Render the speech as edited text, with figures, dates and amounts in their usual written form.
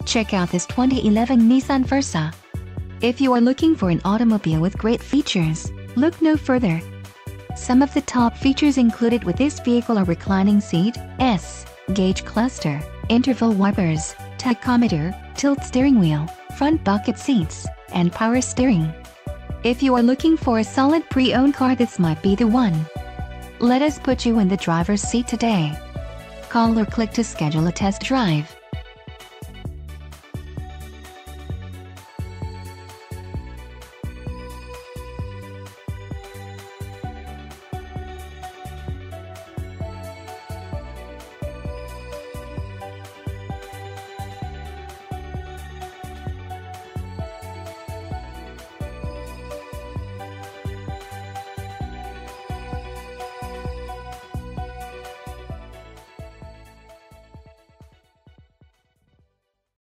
Check out this 2011 Nissan Versa. If you are looking for an automobile with great features, look no further. Some of the top features included with this vehicle are reclining seat, gauge cluster, interval wipers, tachometer, tilt steering wheel, front bucket seats, and power steering. If you are looking for a solid pre-owned car, this might be the one. Let us put you in the driver's seat today. Call or click to schedule a test drive.